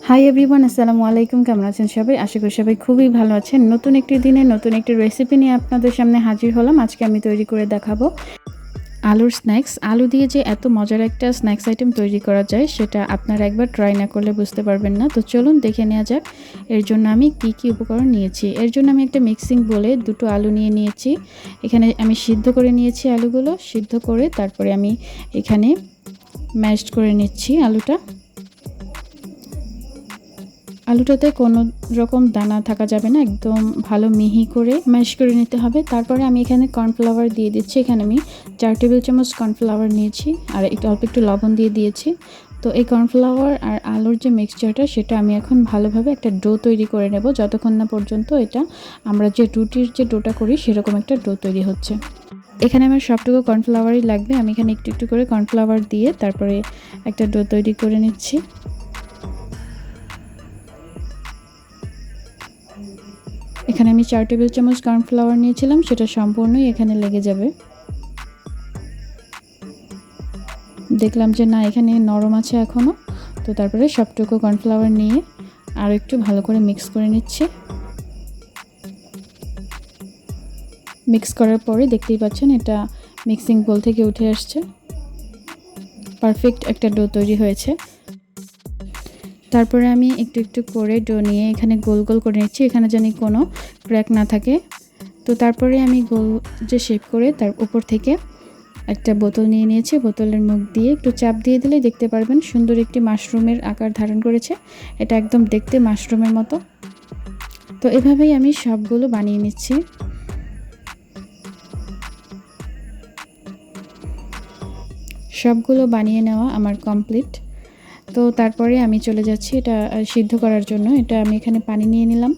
Hi everyone, আসসালামু আলাইকুম। কেমন আছেন সবাই? আশা করি সবাই খুবই ভালো আছেন। নতুন একটি দিনে নতুন একটি রেসিপি নিয়ে আপনাদের সামনে হাজির হলাম। আজকে আমি তৈরি করে দেখাবো আলুর স্ন্যাক্স। আলু দিয়ে যে এত মজার একটা স্ন্যাক্স আইটেম তৈরি করা যায় সেটা আপনারা একবার ট্রাই না করলে বুঝতে পারবেন না। তো চলুন দেখে নেওয়া যাক এর জন্য আমি কি উপকরণ নিয়েছি। এর জন্য আমি একটা মিক্সিং বোলে দুটো আলু নিয়ে নিয়েছি। এখানে আমি সিদ্ধ করে নিয়েছি আলুগুলো। সিদ্ধ করে তারপরে আমি এখানে ম্যাশড করে নিচ্ছি আলুটা। আলুটাতে কোনো রকম দানা থাকা যাবে না, একদম ভালো মিহি করে ম্যাশ করে নিতে হবে। তারপরে আমি এখানে কর্নফ্লাওয়ার দিয়ে দিচ্ছি। এখানে আমি 4 টেবিল চামচ কর্নফ্লাওয়ার নিয়েছি আর অল্প একটু লবণ দিয়ে দিয়েছি। তো এই কর্নফ্লাওয়ার আর আলুর যে মিক্সচারটা সেটা আমি এখন ভালোভাবে একটা ডো তৈরি করে নেব, যতক্ষণ না পর্যন্ত এটা আমরা যে রুটির যে ডোটা করি সেরকম একটা ডো তৈরি হচ্ছে। এখানে আমার সবটুকু কর্নফ্লাওয়ারই লাগবে। আমি এখানে একটু একটু করে কর্নফ্লাওয়ার দিয়ে তারপরে একটা ডো তৈরি করে নিচ্ছি। এখানে আমি 4 টেবিল চামচ কর্নফ্লাওয়ার নিয়েছিলাম, সেটা সম্পূর্ণই এখানে লেগে যাবে। দেখলাম যে না, এখানে নরম আছে এখনও। তো তারপরে সবটুকু কর্নফ্লাওয়ার নিয়ে আর একটু ভালো করে মিক্স করে নিচ্ছি। মিক্স করার পরে দেখতেই পাচ্ছেন এটা মিক্সিং বোল থেকে উঠে আসছে। পারফেক্ট একটা ডো তৈরি হয়েছে। তারপরে আমি একটু একটু করে ডো নিয়ে এখানে গোল গোল করে নিচ্ছি, এখানে যেন কোনো ক্র্যাক না থাকে। তো তারপরে আমি গোল যে শেপ করে তার উপর থেকে একটা বোতল নিয়ে নিয়েছি। বোতলের মুখ দিয়ে একটু চাপ দিয়ে দিলে দেখতে পারবেন সুন্দর একটি মাশরুমের আকার ধারণ করেছে। এটা একদম দেখতে মাশরুমের মতো। তো এভাবেই আমি সবগুলো বানিয়ে নিচ্ছি। সবগুলো বানিয়ে নেওয়া আমার কমপ্লিট। তো তারপরে আমি চলে যাচ্ছি এটা সিদ্ধ করার জন্য। এটা আমি এখানে পানি নিয়ে নিলাম।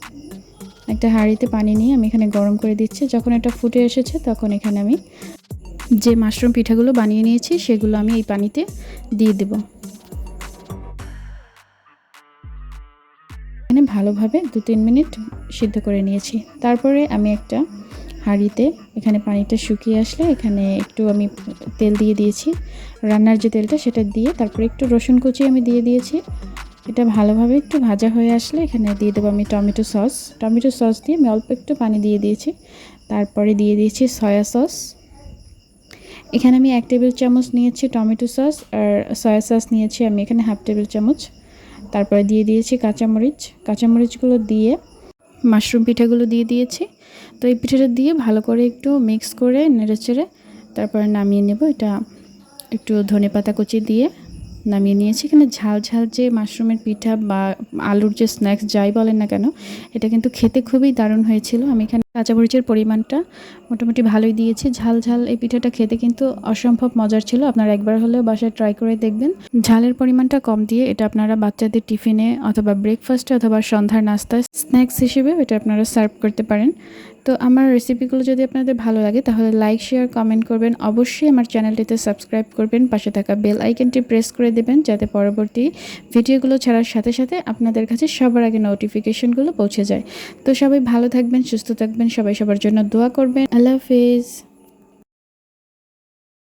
একটা হাঁড়িতে পানি নিয়ে আমি এখানে গরম করে দিচ্ছি। যখন এটা ফুটে এসেছে তখন এখানে আমি যে মাশরুম পিঠাগুলো বানিয়ে নিয়েছি সেগুলো আমি এই পানিতে দিয়ে দেব। এখানে ভালোভাবে 2-3 মিনিট সিদ্ধ করে নিয়েছি। তারপরে আমি একটা হাঁড়িতে এখানে পানিটা শুকিয়ে আসলে এখানে একটু আমি তেল দিয়ে দিয়েছি, রান্নার যে তেলটা সেটা দিয়ে তারপরে একটু রসুন কুচি আমি দিয়ে দিয়েছি। এটা ভালোভাবে একটু ভাজা হয়ে আসলে এখানে দিয়ে দেবো আমি টমেটো সস। টমেটো সস দিয়ে আমি অল্প একটু পানি দিয়ে দিয়েছি। তারপরে দিয়ে দিয়েছি সয়া সস। এখানে আমি 1 টেবিল চামচ নিয়েছি টমেটো সস, আর সয়া সস নিয়েছি আমি এখানে হাফ টেবিল চামচ। তারপরে দিয়ে দিয়েছি কাঁচামরিচগুলো দিয়ে মাশরুম পিঠাগুলো দিয়ে দিয়েছি। তো এই পিঠাটা দিয়ে ভালো করে একটু মিক্স করে নেড়েচেড়ে তারপরে নামিয়ে নেব। এটা একটু ধনেপাতা কুচি দিয়ে নামিয়ে নিয়েছি। এখানে ঝাল ঝাল যে মাশরুমের পিঠা বা আলুর যে স্ন্যাক্স যাই বলেন না কেন, এটা কিন্তু খেতে খুবই দারুণ হয়েছিল। আমি এখানে কাঁচামরিচের পরিমাণটা মোটামুটি ভালোই দিয়েছি। ঝাল ঝাল এই পিঠাটা খেতে কিন্তু অসম্ভব মজার ছিল। আপনারা একবার হলেও বাসায় ট্রাই করে দেখবেন। ঝালের পরিমাণটা কম দিয়ে এটা আপনারা বাচ্চাদের টিফিনে অথবা ব্রেকফাস্টে অথবা সন্ধ্যার নাস্তায় স্ন্যাক্স হিসেবে এটা আপনারা সার্ভ করতে পারেন। তো আমার রেসিপিগুলো যদি আপনাদের ভালো লাগে তাহলে লাইক, শেয়ার, কমেন্ট করবেন। অবশ্যই আমার চ্যানেলটিতে সাবস্ক্রাইব করবেন। পাশে থাকা বেল আইকনটি প্রেস করে দেবেন যাতে পরবর্তী ভিডিওগুলো ছাড়ার সাথে সাথে আপনাদের কাছে সবার আগে নোটিফিকেশনগুলো পৌঁছে যায়। তো সবাই ভালো থাকবেন, সুস্থ থাকবেন, সবাই সবার জন্য দোয়া করবেন। আল্লাহ হাফেজ।